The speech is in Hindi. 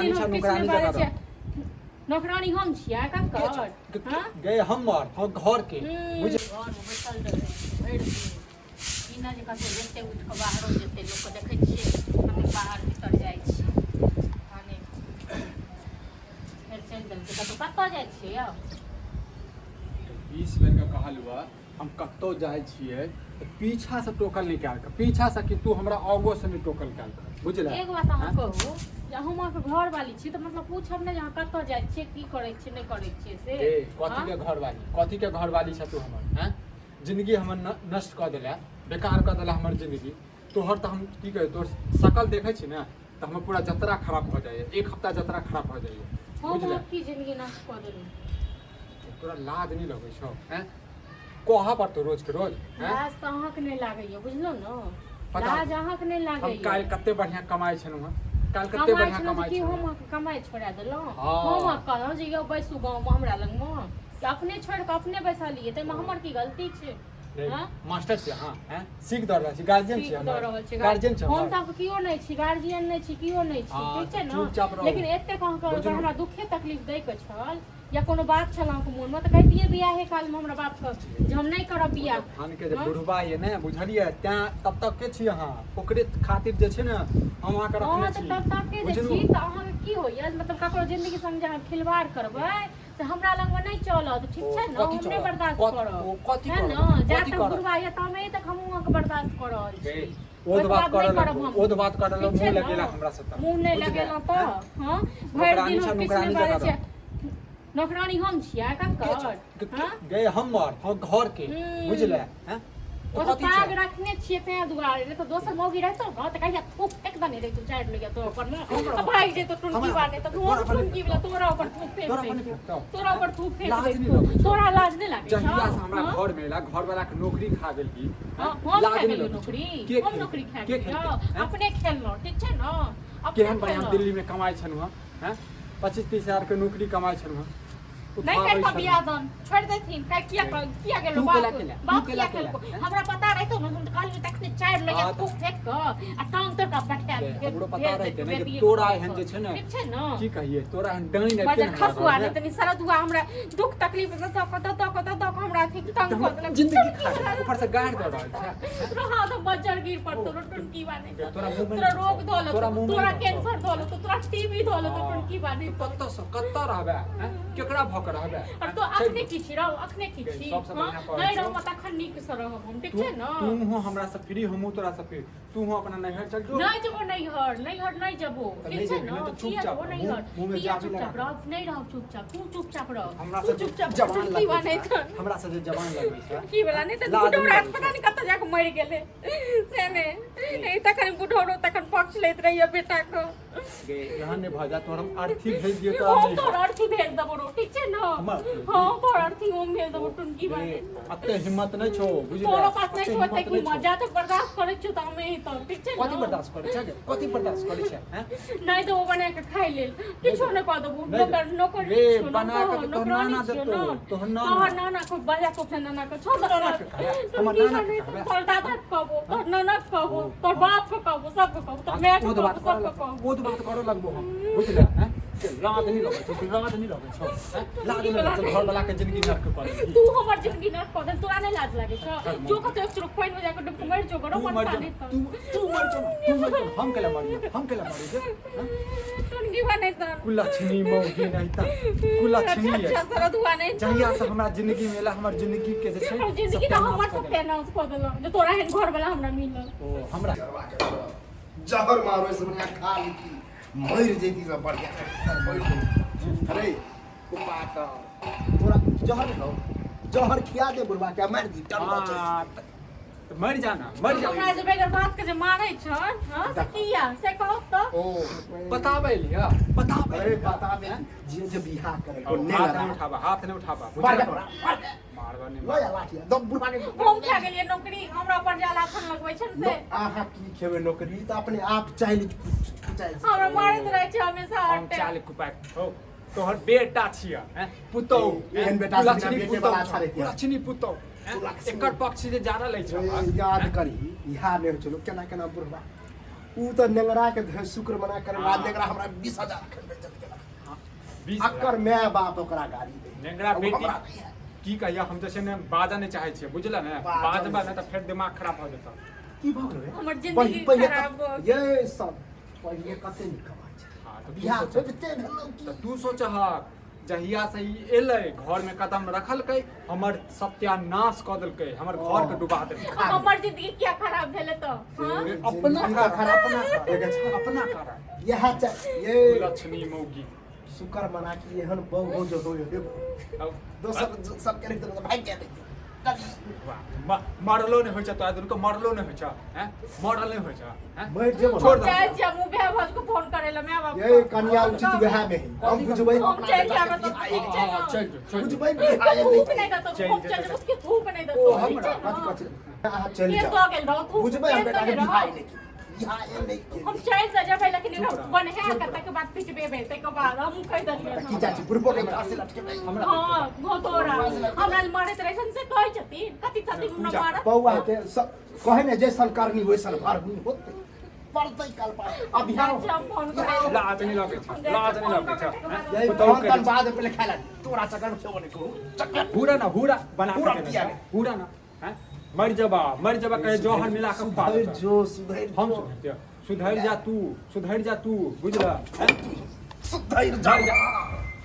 दिन हम किछु नहि बाजै छियै नौकरानी हम छियै ककर गए हमर घर के बुझ घर में बैसल रहे भरि दिन ई ना जे कतौ जेते उठ के बाहरो जेते लोक के देखै छियै हम बाहर भीतर जाइ छी खाने फेर चलि देलकै कतौ कतौ जाइ छियै यौ 20 बेर के कहलुआ हम कतौ जाइ छियै त पीछा से टोकल नहीं कैल पीछा से कि तू हमरा आगो से नहीं टोकल कैल बुझले एक बात अहाँ कहू जे हम अहाँके घर वाली छी त मतलब पूछब नहि जे अहाँ कतौ जाइ छियै की करै छियै नहि करै छियै से कथी के घर वाली छ तू हमर हैं जिंदगी हमर नष्ट क देला बेकार क देला हमर जिंदगी तोहर त हम की कहे तोहर शकल देखै छी ना त हमर पूरा यात्रा खराब भ जाय एक हफ्ता यात्रा खराब भ जाय बुझले हम की जिंदगी नष्ट क देलू तोरा लाज नहीं लगै छौ हैं कोहा पर तो रोज के रोज हैं लाज त अहाँके नहि लागैया बुझलौ न लाज अहाँके नहि लागैया हम काल कते बढ़िया कमाई छनु काल कते बढ़िया कमाई छी हम कमाई छोड़ा देलौ हम कहलौ जे यौ बैसू गांव में हमरा लग में अपने छोड़ के अपने बैसा लिए तै में हमर की गलती छै हां मास्टर छी हां हैं सीख द रहल छी गार्जियन छी हम गार्जियन छी हम त कियो नहीं छी गार्जियन नहीं छी कियो नहीं छी ठीक छै न लेकिन एते कह के हमरा दुखे तकलीफ दै के छल या कोनो बात छल अहाँके मोन में त कहितियै बियाहे काल में हमरा बाप के जे हम नहीं करब बियाह धान के जे बुढ़बा ये ने बुझलियै त्या तब तक के छी अहाँ ओकरे खातिर जे छै ने हम अहाँ के रखने छी तब तक के जे छी त अहाँ के की होइया मतलब ककरो जिंदगी संग जे अहाँ खिलवाड़ करबै से हमरा लग में नहीं चलत ठीक छै न हम नहीं बर्दाश्त करब कथी है न जा तक बुढ़बा ये तमे तक हम अहाँ के बर्दाश्त कर रहल छी ओद बात करल मुंह लगेला हमरा से मुंह नहीं लगेला त हां भरि दिन हम किछु नहीं बाजै छियै नौकरानी हम छियै ककर गए हमर घर के बुझले हैं ओ तो पाग रखने छियै ते दुआरे ने तो दोसर मौगी रहतो न त कहिया थूक फेक दने रे तू चाट लगे तो पर न त भाग जे तो टुनकी बाने त तोर टुनकी वाला तोरा ऊपर थूक फेक तोरा ऊपर थूक फेक तोरा लाज नहीं लागे जहिया से हमरा घर मेला घर वाला के नौकरी खा गेल की लाज नहीं नौकरी हम नौकरी खा गेल अपने खेलनो ठीक छै न अब केहन बढ़िया दिल्ली में कमाई छनु हैं 25-30 हजार के नौकरी कमाई छनु नहीं करता बियादन छोड़ देथिन काहे किया गेलो बाप किया केलको हमरा पता रहतो न हम काल में तखने चार लगे फूक फेक क आ टांग तक बैठा हमरो पता रहते ने कि तोरा एहन जे छै न ठीक छै न की कहिए तोरा एहन डाइन है बजे खसुआ ने तनी सरदुआ हमरा दुख तकलीफ त हमरा ठीक टांग क देलक जिंदगी खा ऊपर से गाड़ दे रहल छै रहा तो बजर गिर पर तोरा टुनकी बाने तोरा रोग धोलो तोरा कैंसर धोलो तोरा टीबी धोलो तो टुनकी बाने कत्त रहबे केकरा कर हबे और तो अखने की छी रहो अखने की छी नहीं रहो मत अखन नीक से रहो हम ठीक छै न तू हो हमरा से फ्री हमहु तोरा से फ्री तू हो अपना नैहर चल जो नहीं जबो नैहर नहीं जबो ठीक छै न चुपचाप वो नैहर मुंह में जाबे चुपचाप रहो नहीं रहो चुपचाप तू चुपचाप रहो हमरा से चुपचाप जवान की बाने छ हमरा से जवान लगै छै की वाला नहीं त बुढ़ो रात पता नहीं कत जाके मर गेले से नहीं तखन बुढ़ो तखन पक्ष लेत रहियो बेटा को गे यहां ने भजा तोर हम अर्थी भेज दियो तो हम तोर अर्थी भेज देबो ठीक छै न हां तोर अर्थी हम भेज देबो टुनकी बाने अते हिम्मत नहीं छो बुझले तोरा पास नहीं छो त की मजा त बर्दाश्त करे छु त हमें ही तो ठीक छै कथि बर्दाश्त करे छै कथि बर्दाश्त करे छै हैं नहीं तो वो बना के खाइ लेल किछो नहीं क देबो नौकर रे बना के तो नाना देतो तो नाना को बजा को नाना को छोड़ दो हमर नाना तोर दादा कहबो तोर नाना कहबो तोर बाप को कहबो सब को कहबो तो मैं वो बात करो लगबो हम बुझले हैं लाज नहीं लगै छै लाज नहीं लगै छै लाज नहीं लगै छै घर वाला के जिंदगी नरक कर तू हमर जिंदगी नरक कर दे तोरा नहीं लाज लागे छ जो कतो एक चुरुक पानी में जाके डुब मर जो करो मन पानी तू मर जो हम केला मारी जे टुनकी बाने त कुलछनी मौगी नहीं त कुलछनी है सर दुआ नहीं जहिया से हमरा जिंदगी मेला हमर जिंदगी के जे छै जिंदगी त हमर सब अनाउंस कर देलो जे तोरा हेन घर वाला हमरा मिलल ओ हमरा जहर मारो से बना खा ली मर जेती सब बढ़िया अरे ओ पाता तोरा जहर खिया दे बुढ़वा के मार दी टन तो मर जाना हमरा जे बेगर बात के जे मारै छ हां से किया से कहो तो ओ बताबै लिया बताबै अरे बताबे जे बियाह करे को हाथ नहीं उठाबा मारबा नहीं लो या लाठी दब बुढ़वा के हम खा गेलिए नौकरी हमरा पर जाला छन लगबै छन से आहा की खेबे नौकरी त अपने आप चाइली हमरा मारत रहे छ हमेशा हम चाल कुपाय हो तोहर बेटा छिया हैं पुतौ एहन बेटा से बेटे वाला अच्छा रहती लक्ष्मी पुतौ एकर पक्ष जे जाना लै छ याद करी यहाँ ने चलो केना बुढ़वा ऊ त नेंगरा के शुक्र मना करे बाद नेंगरा हमरा 20,000 रख अकर माय बाप ओकरा गाड़ी दे नेंगरा बेटी की कहिया हम जैसे ने बाजा नहीं चाहे छे बुझला ने बाजबा ने त फेर दिमाग खराब हो जेता की भऽ गेलै हमर जिंदगी खराब हो ये सब पहिले कते निक कमाइ छै हां बियाह होते भेलौ त तू सोच जहिया से ई एलै घर में कदम रखलकै हमर सत्यानाश क देलकै हमर घर के डुबा देलकै हमर जिंदगी क्या खराब भेले तो हां अपना खराब अपना करा यह ये लक्ष्मी मौगी शुक्र मना कि एहन बहु हो जो हो दोसर सब के तरह भाग के मरलो नहीं होइ छ तो आदमी को मरलो नहीं होइ छ हैं मरल नहीं होइ छ हैं मर जेबो छोड़ दे चल जा मुबे भज को फोन करेला मैं बाप ये कन्या उचित बियाह में हम बुझबै हम चल जा तो चल चल बुझबै बियाह धूप नहीं दतो हम चल जा उसके धूप नहीं दतो हमरा कथि कथि अहाँ चल ये जा तो गेल रहो तू बुझबै हम बेटा के बियाह लेकिन बियाह लेकिन हम चल जा जा पहले कि बन है कत के बाद पिटबे बे ते के बाद हम कह दलिए की चाची पुरपो के पास लटके हमरा हां गोतोरा हमरा मारे तरेशन से कह छथिन कथि छथि न मारा पौआ के सब कहे ने जैसन करनी वैसन भरनी होते पड़तै कल पर अभियान हम फोन करे लाज नहीं लगे छ लाज नहीं लगे छ यही तहन बाद पे लिखाला तोरा चक्कर में क्यों नहीं कहूं चक्कर हुरा ना हुरा बना हुरा के पिया हुरा ना हैं मर जबा कहे जौहर मिला के पाल सुधर जो सुधर हम सुधर जा तू बुझला सुधर जा